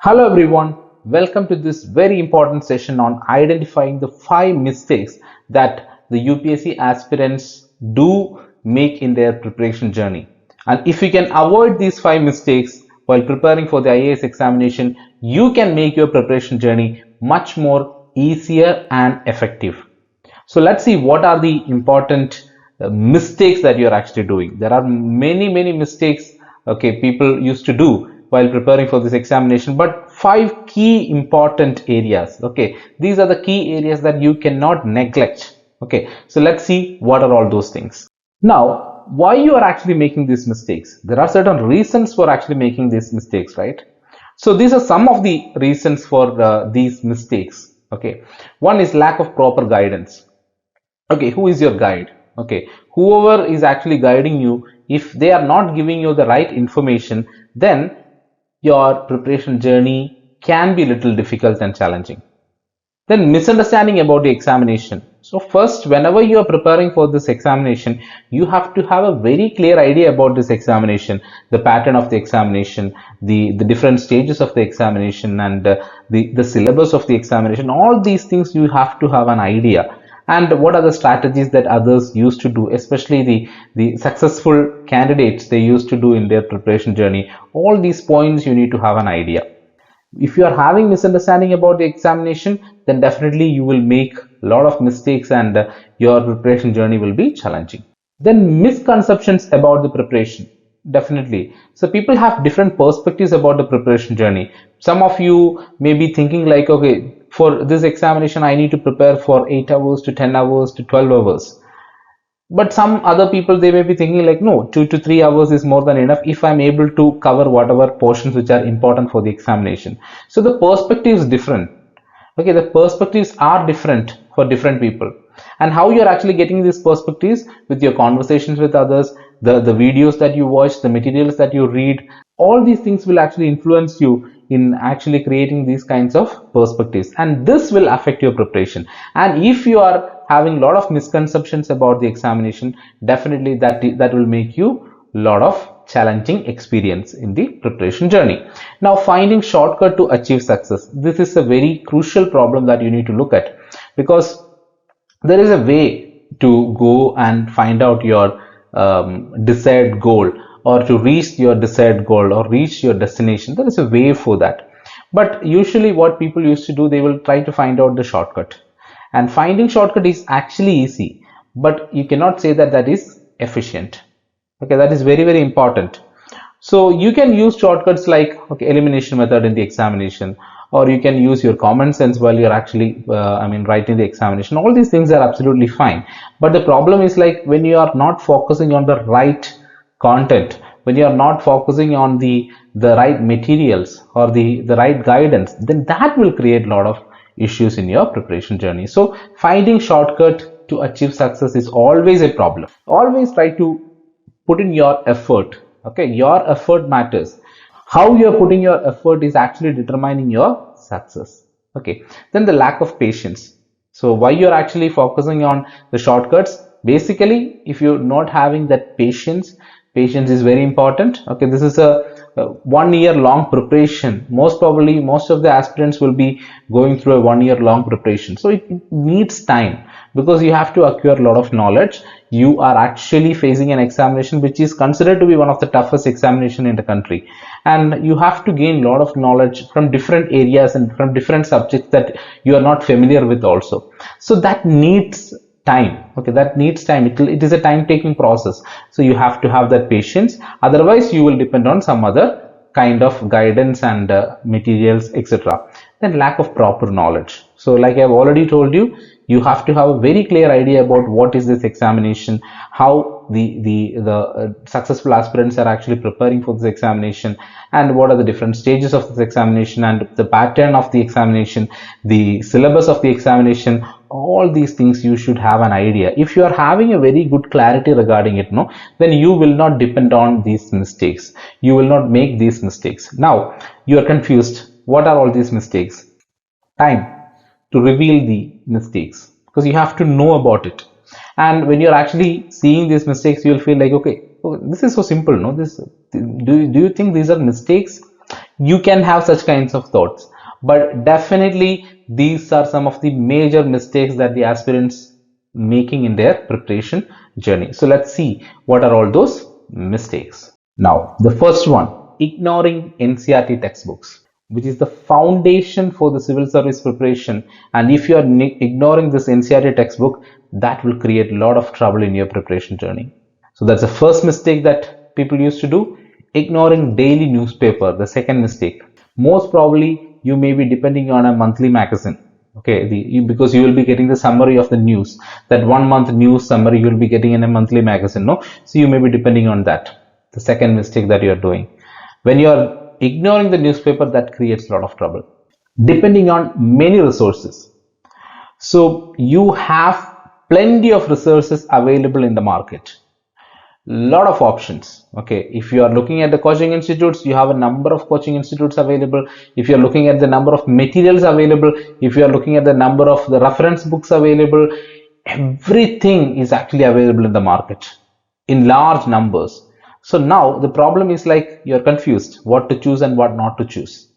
Hello everyone, welcome to this very important session on identifying the 5 mistakes that the UPSC aspirants do make in their preparation journey. And if you can avoid these 5 mistakes while preparing for the IAS examination, you can make your preparation journey much more easier and effective. So let's see what are the important mistakes that you're actually doing. There are many mistakes, okay, people used to do while preparing for this examination, but 5 key important areas. Okay, these are the key areas that you cannot neglect. Okay, so let's see what are all those things. Now, why you are actually making these mistakes? There are certain reasons for actually making these mistakes, right? So these are some of the reasons for these mistakes. Okay, one is lack of proper guidance. Okay, who is your guide? Okay, whoever is actually guiding you, if they are not giving you the right information, then your preparation journey can be little difficult and challenging. Then misunderstanding about the examination. So first, whenever you are preparing for this examination, you have to have a very clear idea about this examination, the pattern of the examination, the different stages of the examination, and the syllabus of the examination. All these things you have to have an idea. And what are the strategies that others used to do, especially the successful candidates they used to do in their preparation journey. All these points you need to have an idea. If you are having misunderstanding about the examination, then definitely you will make a lot of mistakes and your preparation journey will be challenging. Then misconceptions about the preparation. Definitely. So people have different perspectives about the preparation journey. Some of you may be thinking like, okay, for this examination, I need to prepare for 8 hours to 10 hours to 12 hours. But some other people, they may be thinking like, no, 2 to 3 hours is more than enough if I'm able to cover whatever portions which are important for the examination. So the perspective is different. Okay, the perspectives are different for different people. And how you're actually getting these perspectives with your conversations with others, the videos that you watch, the materials that you read, all these things will actually influence you in actually creating these kinds of perspectives, and this will affect your preparation. And if you are having a lot of misconceptions about the examination, definitely that will make you a lot of challenging experience in the preparation journey. Now, finding shortcut to achieve success. This is a very crucial problem that you need to look at, because there is a way to go and find out your desired goal, or to reach your desired goal or reach your destination. There is a way for that. But usually what people used to do, they will try to find out the shortcut. And finding shortcut is actually easy, but you cannot say that that is efficient. Okay, that is very important. So you can use shortcuts like, okay, elimination method in the examination, or you can use your common sense while you're actually writing the examination. All these things are absolutely fine, but the problem is like when you are not focusing on the right content, when you are not focusing on the right materials or the right guidance, then that will create a lot of issues in your preparation journey. So finding shortcut to achieve success is always a problem. Always try to put in your effort. Okay, your effort matters. How you're putting your effort is actually determining your success. Okay, then the lack of patience. So why you're actually focusing on the shortcuts? Basically, if you're not having that patience is very important. Okay, this is a 1 year long preparation. Most probably most of the aspirants will be going through a 1 year long preparation, so it needs time, because you have to acquire a lot of knowledge. You are actually facing an examination which is considered to be one of the toughest examination in the country, and you have to gain a lot of knowledge from different areas and from different subjects that you are not familiar with also. So that needs time. Okay, that needs time. It is a time taking process, so you have to have that patience. Otherwise you will depend on some other kind of guidance and materials, etc. Then lack of proper knowledge. So like I've already told you, you have to have a very clear idea about what is this examination, how the successful aspirants are actually preparing for this examination, and what are the different stages of this examination, and the pattern of the examination, the syllabus of the examination. All these things you should have an idea. If you are having a very good clarity regarding it, no, then you will not depend on these mistakes. You will not make these mistakes. Now you are confused. What are all these mistakes? Time to reveal the mistakes, because you have to know about it. And when you're actually seeing these mistakes, you'll feel like, okay, this is so simple, no? Do you think these are mistakes? You can have such kinds of thoughts, but definitely these are some of the major mistakes that the aspirants making in their preparation journey. So let's see what are all those mistakes. Now, the first one, ignoring NCERT textbooks, which is the foundation for the civil service preparation. And if you are ignoring this NCERT textbook, that will create a lot of trouble in your preparation journey. So that's the first mistake that people used to do. Ignoring daily newspaper, the second mistake. Most probably you may be depending on a monthly magazine. Okay, because you will be getting the summary of the news. That 1 month news summary you will be getting in a monthly magazine, no? So you may be depending on that. The second mistake that you are doing. When you are ignoring the newspaper, that creates a lot of trouble. Depending on many resources. So you have plenty of resources available in the market. Lot of options. Okay, if you are looking at the coaching institutes, you have a number of coaching institutes available. If you are looking at the number of materials available, if you are looking at the number of the reference books available, everything is actually available in the market in large numbers. So now the problem is like you're confused what to choose and what not to choose.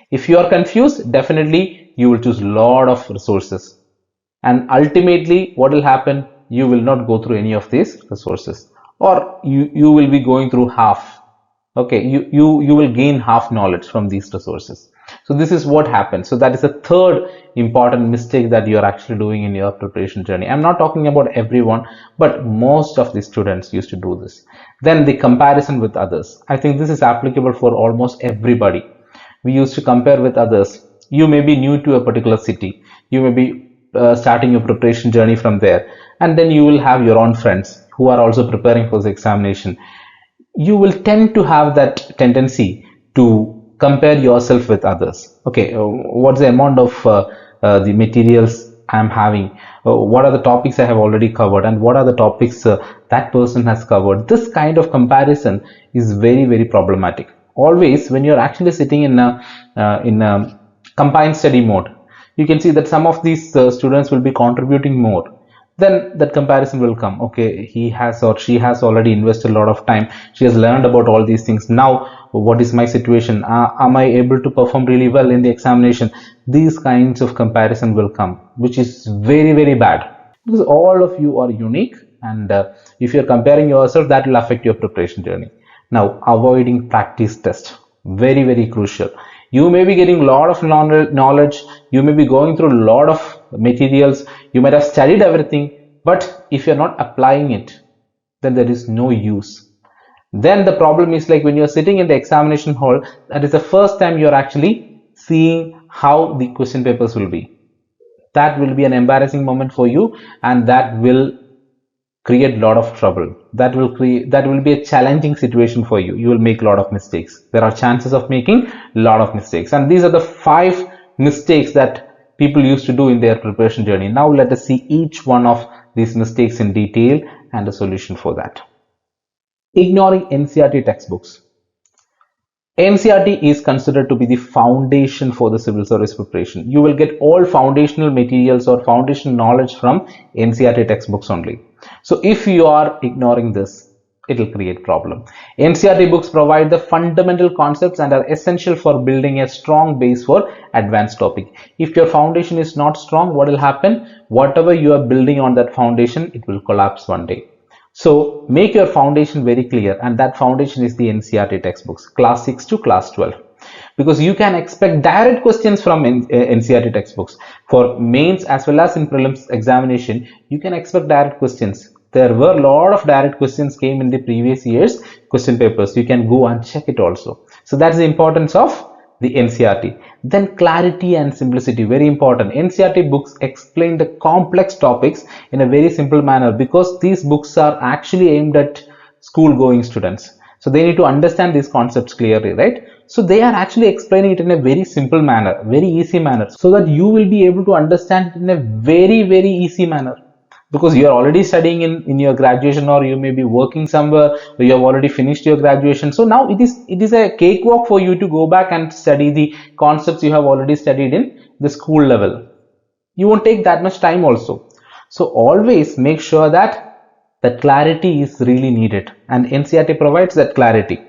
If you are confused, definitely you will choose a lot of resources, and ultimately what will happen, you will not go through any of these resources, or you will be going through half. Okay, you will gain half knowledge from these resources. So this is what happens. So that is the third important mistake that you are actually doing in your preparation journey. I'm not talking about everyone, but most of the students used to do this. Then the comparison with others. I think this is applicable for almost everybody. We used to compare with others. You may be new to a particular city. You may be starting your preparation journey from there, and then you will have your own friends who are also preparing for the examination. You will tend to have that tendency to compare yourself with others. Okay, what's the amount of the materials I'm having, what are the topics I have already covered, and what are the topics that person has covered. This kind of comparison is very, very problematic. Always when you're actually sitting in a combined study mode, you can see that some of these students will be contributing more. Then that comparison will come. Okay, he has or she has already invested a lot of time, she has learned about all these things. Now what is my situation? Am I able to perform really well in the examination? These kinds of comparison will come, which is very, very bad, because all of you are unique, and if you're comparing yourself, that will affect your preparation journey. Now, avoiding practice test, very, very crucial. You may be getting a lot of knowledge, you may be going through a lot of materials, you might have studied everything, but if you're not applying it, then there is no use. Then the problem is like when you're sitting in the examination hall, that is the first time you're actually seeing how the question papers will be. That will be an embarrassing moment for you, and that will create a lot of trouble. That will be a challenging situation for you. You will make a lot of mistakes. There are chances of making a lot of mistakes, and these are the 5 mistakes that people used to do in their preparation journey. Now let us see each one of these mistakes in detail and a solution for that. Ignoring NCERT textbooks. NCERT is considered to be the foundation for the civil service preparation. You will get all foundational materials or foundational knowledge from NCERT textbooks only. So if you are ignoring this, it will create problem. NCERT books provide the fundamental concepts and are essential for building a strong base for advanced topic. If your foundation is not strong, what will happen? Whatever you are building on that foundation, it will collapse one day. So make your foundation very clear, and that foundation is the NCERT textbooks, class 6 to class 12, because you can expect direct questions from NCERT textbooks. For mains as well as in prelims examination, you can expect direct questions. There were a lot of direct questions came in the previous year's question papers. You can go and check it also. So that's the importance of the NCERT. Then clarity and simplicity, very important. NCERT books explain the complex topics in a very simple manner, because these books are actually aimed at school going students. So they need to understand these concepts clearly, right? So they are actually explaining it in a very simple manner, very easy manner, so that you will be able to understand it in a very, very easy manner. Because you are already studying in your graduation, or you may be working somewhere, or you have already finished your graduation. So now it is a cakewalk for you to go back and study the concepts you have already studied in the school level. You won't take that much time also. So always make sure that the clarity is really needed, and NCERT provides that clarity.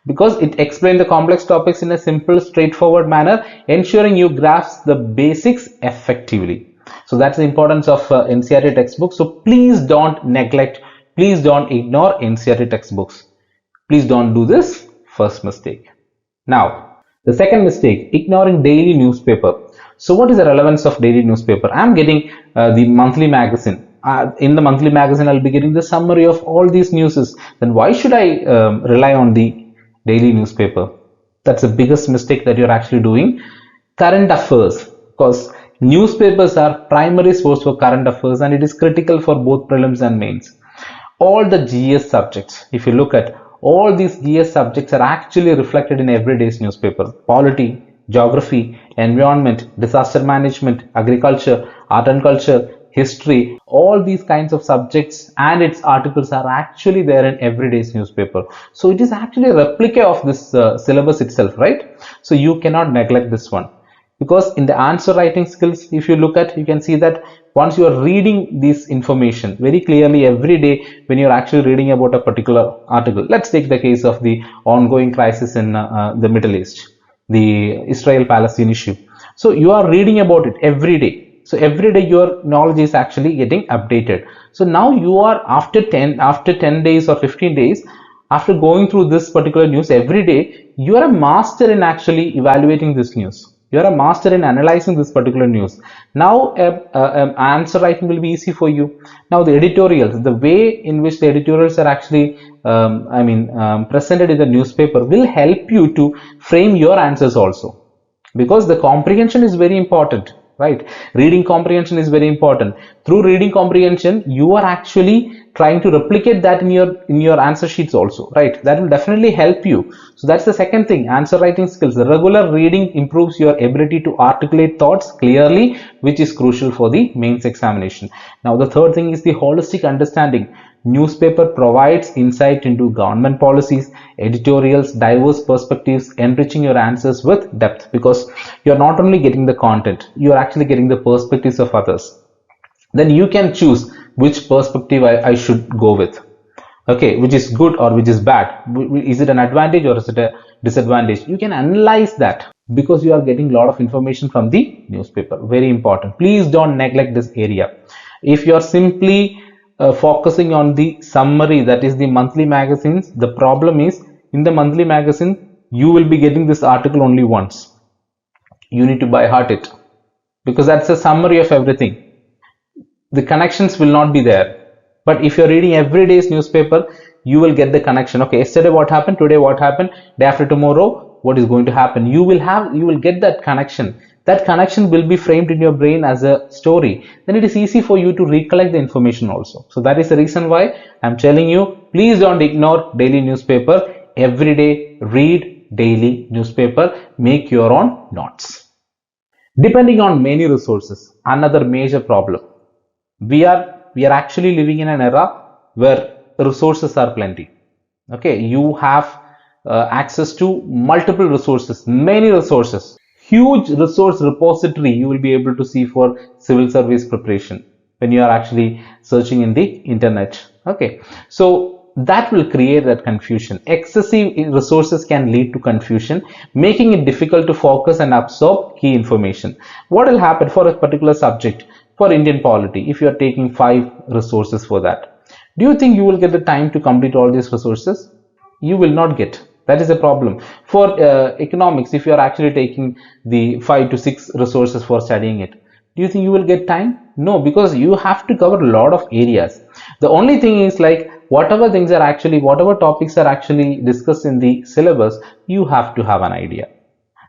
because it explains the complex topics in a simple, straightforward manner, ensuring you grasp the basics effectively. So that's the importance of NCERT textbooks. So please don't neglect, please don't ignore NCERT textbooks. Please don't do this first mistake. Now, the second mistake, ignoring daily newspaper. So what is the relevance of daily newspaper? I'm getting the monthly magazine. In the monthly magazine, I'll be getting the summary of all these newses. Then why should I rely on the daily newspaper? That's the biggest mistake that you're actually doing. Current affairs, because newspapers are primary source for current affairs, and it is critical for both prelims and mains. All the GS subjects, if you look at all these GS subjects, are actually reflected in everyday's newspaper. Polity, geography, environment, disaster management, agriculture, art and culture, history, all these kinds of subjects and its articles are actually there in everyday's newspaper. So it is actually a replica of this syllabus itself, right? So you cannot neglect this one, because in the answer writing skills, if you look at, you can see that once you are reading this information very clearly every day, when you're actually reading about a particular article, let's take the case of the ongoing crisis in the Middle East, the Israel-Palestine issue. So you are reading about it every day. So every day your knowledge is actually getting updated. So now you are after 10 days or 15 days, after going through this particular news every day, you are a master in actually evaluating this news. You are a master in analyzing this particular news. Now answer writing will be easy for you. Now the editorials, the way in which the editorials are actually presented in the newspaper will help you to frame your answers also, because the comprehension is very important, right? Reading comprehension is very important. Through reading comprehension, you are actually trying to replicate that in your answer sheets also, right? That will definitely help you. So that's the second thing, answer writing skills. The regular reading improves your ability to articulate thoughts clearly, which is crucial for the mains examination. Now the third thing is the holistic understanding. Newspaper provides insight into government policies, editorials, diverse perspectives, enriching your answers with depth, because you're not only getting the content, you're actually getting the perspectives of others. Then you can choose which perspective I should go with. Okay, which is good or which is bad. Is it an advantage or is it a disadvantage? You can analyze that, because you are getting a lot of information from the newspaper. Very important. Please don't neglect this area. If you are simply focusing on the summary, that is the monthly magazines, the problem is in the monthly magazine you will be getting this article only once. You need to by heart it, because that's a summary of everything. The connections will not be there. But if you're reading every day's newspaper, you will get the connection. Okay, yesterday what happened, today what happened, day after tomorrow what is going to happen. You will get that connection. That connection will be framed in your brain as a story. Then it is easy for you to recollect the information also. So that is the reason why I'm telling you, please don't ignore daily newspaper. Every day read daily newspaper, make your own notes. Depending on many resources, another major problem. We are actually living in an era where resources are plenty. Okay, you have access to multiple resources, many resources, huge resource repository you will be able to see for civil service preparation when you are actually searching in the internet. Okay, so that will create that confusion. Excessive resources can lead to confusion, making it difficult to focus and absorb key information. What will happen for a particular subject? For Indian polity, if you are taking 5 resources for that, do you think you will get the time to complete all these resources? You will not get. That is a problem. For economics, if you are actually taking the 5 to 6 resources for studying it, do you think you will get time? No, because you have to cover a lot of areas. The only thing is, like, whatever topics are actually discussed in the syllabus, you have to have an idea.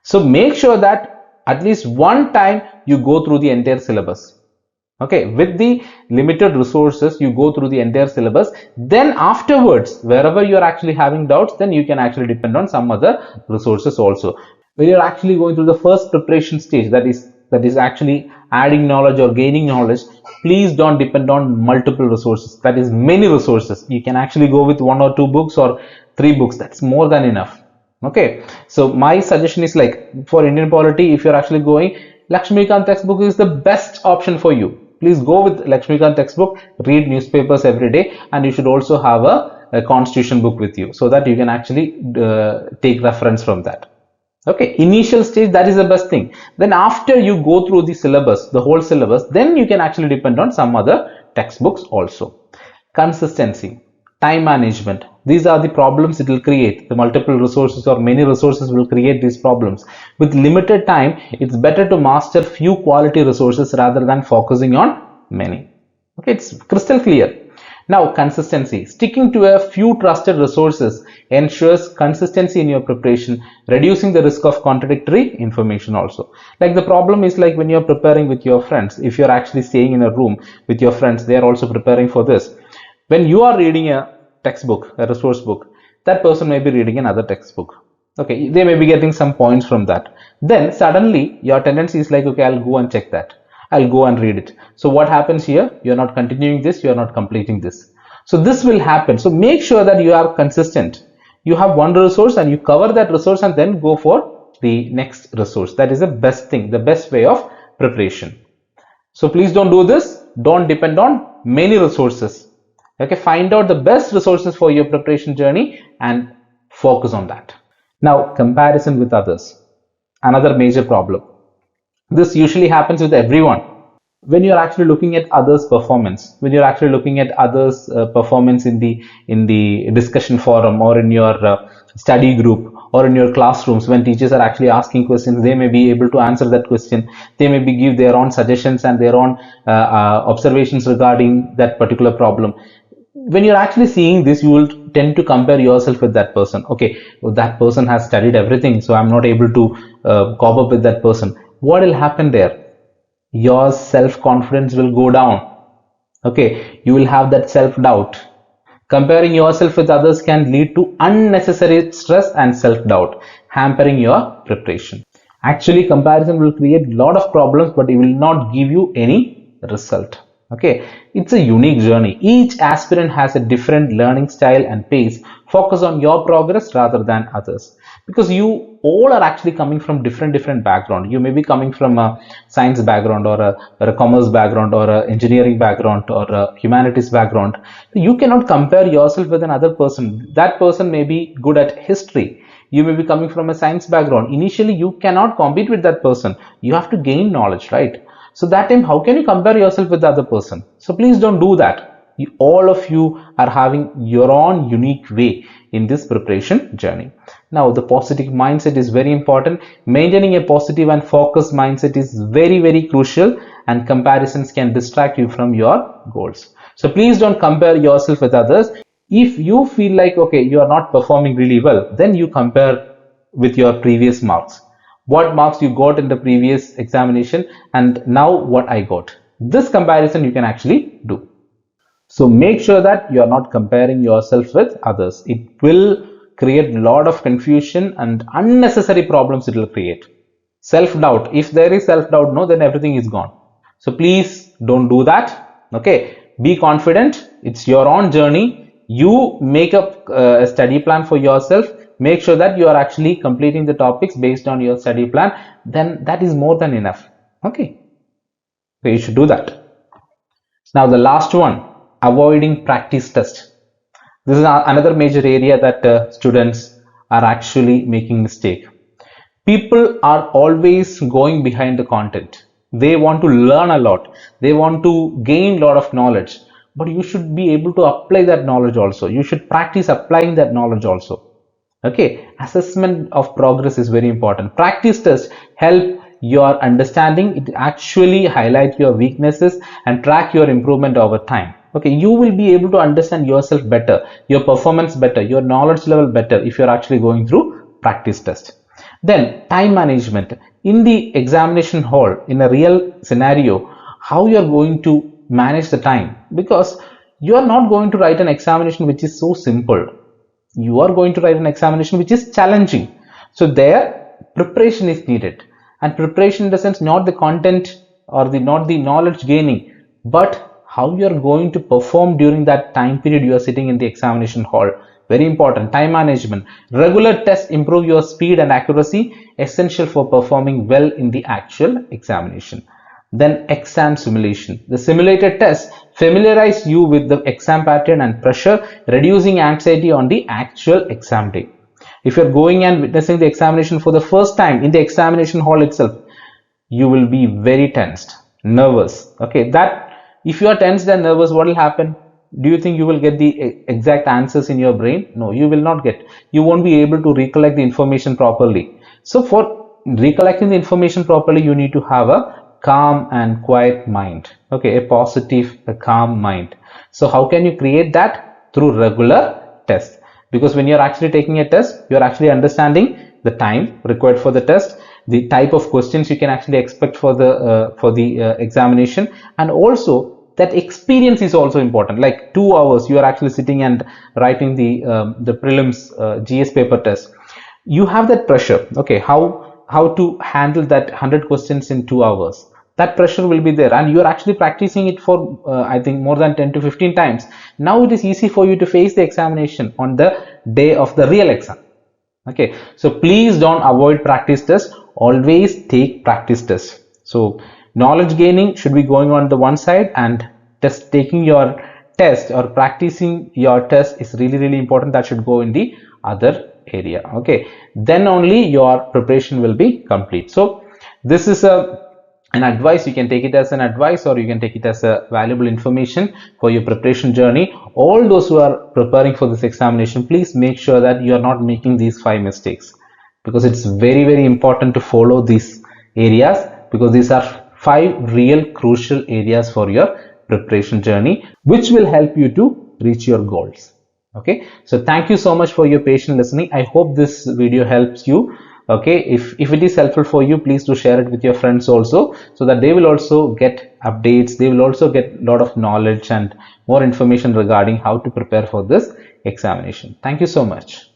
So make sure that at least one time you go through the entire syllabus. Okay, with the limited resources, you go through the entire syllabus. Then afterwards, wherever you are actually having doubts, then you can actually depend on some other resources also. When you're actually going through the first preparation stage, that is actually adding knowledge or gaining knowledge, please don't depend on multiple resources. That is many resources. You can actually go with 1 or 2 books or 3 books. That's more than enough. Okay, so my suggestion is, like, for Indian polity, if you're actually going, Lakshmikant textbook is the best option for you. Please go with Lakshmikant textbook, read newspapers every day, and you should also have a a constitution book with you so that you can actually take reference from that. Okay, initial stage, that is the best thing. Then after you go through the syllabus, the whole syllabus, then you can actually depend on some other textbooks also. Consistency, time management, these are the problems it will create. The multiple resources or many resources will create these problems. With limited time, it's better to master few quality resources rather than focusing on many. Okay, it's crystal clear. Now, consistency. Sticking to a few trusted resources ensures consistency in your preparation, reducing the risk of contradictory information also. Like the problem is like when you're preparing with your friends, if you're actually staying in a room with your friends, they are also preparing for this. When you are reading a textbook, a resource book, that person may be reading another textbook. Okay, they may be getting some points from that. Then suddenly your tendency is like, okay, I'll go and check that. I'll go and read it. So what happens here? You're not continuing this, you're not completing this. So this will happen. So make sure that you are consistent. You have one resource and you cover that resource and then go for the next resource. That is the best thing, the best way of preparation. So please don't do this. Don't depend on many resources. Okay, find out the best resources for your preparation journey and focus on that. Now, comparison with others. Another major problem. This usually happens with everyone. When you're actually looking at others' performance, when you're actually looking at others' performance in the discussion forum or in your study group or in your classrooms, when teachers are actually asking questions, they may be able to answer that question. They may be give their own suggestions and their own observations regarding that particular problem. When you're actually seeing this, you will tend to compare yourself with that person. Okay, well, that person has studied everything, so I'm not able to cope up with that person. What will happen there? Your self-confidence will go down. Okay, you will have that self-doubt. Comparing yourself with others can lead to unnecessary stress and self-doubt, hampering your preparation. Actually, comparison will create a lot of problems, but it will not give you any result. Okay, it's a unique journey. Each aspirant has a different learning style and pace. Focus on your progress rather than others, because you all are actually coming from different background. You may be coming from a science background or a commerce background or a engineering background or a humanities background. You cannot compare yourself with another person. That person may be good at history. You may be coming from a science background. Initially, you cannot compete with that person. You have to gain knowledge, right? So that time, how can you compare yourself with the other person? So please don't do that. All of you are having your own unique way in this preparation journey. Now, the positive mindset is very important. Maintaining a positive and focused mindset is very crucial, and comparisons can distract you from your goals. So please don't compare yourself with others. If you feel like, okay, you are not performing really well, then you compare with your previous marks. What marks you got in the previous examination and now what I got. This comparison you can actually do. So make sure that you are not comparing yourself with others. It will create a lot of confusion and unnecessary problems it will create. Self-doubt. If there is self-doubt, no, then everything is gone. So please don't do that. Okay. Be confident. It's your own journey. You make up a study plan for yourself. Make sure that you are actually completing the topics based on your study plan. Then that is more than enough. Okay. So you should do that. Now the last one, avoiding practice test. This is another major area that students are actually making mistake. People are always going behind the content. They want to learn a lot. They want to gain a lot of knowledge. But you should be able to apply that knowledge also. You should practice applying that knowledge also. Okay, assessment of progress is very important. Practice tests help your understanding. It actually highlights your weaknesses and track your improvement over time. Okay, you will be able to understand yourself better, your performance better, your knowledge level better if you're actually going through practice test. Then time management. In the examination hall, in a real scenario, how you're going to manage the time, because you are not going to write an examination which is so simple. You are going to write an examination which is challenging. So there preparation is needed, and preparation in the sense not the content or not the knowledge gaining, but how you are going to perform during that time period you are sitting in the examination hall. Very important. Time management. Regular tests improve your speed and accuracy, essential for performing well in the actual examination. Then exam simulation. The simulated test familiarize you with the exam pattern and pressure, reducing anxiety on the actual exam day. If you're going and witnessing the examination for the first time in the examination hall itself, you will be very tensed, nervous. Okay, that if you are tensed and nervous, what will happen? Do you think you will get the exact answers in your brain? No, you will not get. You won't be able to recollect the information properly. So for recollecting the information properly, you need to have a calm and quiet mind. Okay, a positive, a calm mind. So how can you create that? Through regular tests. Because when you're actually taking a test, you're actually understanding the time required for the test, the type of questions you can actually expect for the examination, and also that experience is also important. Like 2 hours you are actually sitting and writing the prelims GS paper test. You have that pressure. Okay, how to handle that 100 questions in 2 hours? That pressure will be there, and you are actually practicing it for I think more than 10 to 15 times. Now it is easy for you to face the examination on the day of the real exam. Okay, so please don't avoid practice tests, always take practice tests. So knowledge gaining should be going on the one side, and just taking your test or practicing your test is really important. That should go in the other area. Okay, then only your preparation will be complete. So this is an advice. You can take it as an advice, or you can take it as a valuable information for your preparation journey. All those who are preparing for this examination, please make sure that you are not making these 5 mistakes, because it's very important to follow these areas, because these are 5 real crucial areas for your preparation journey, which will help you to reach your goals. Okay, so thank you so much for your patient listening. I hope this video helps you. Okay, if it is helpful for you, please do share it with your friends also, so that they will also get updates, they will also get a lot of knowledge and more information regarding how to prepare for this examination. Thank you so much.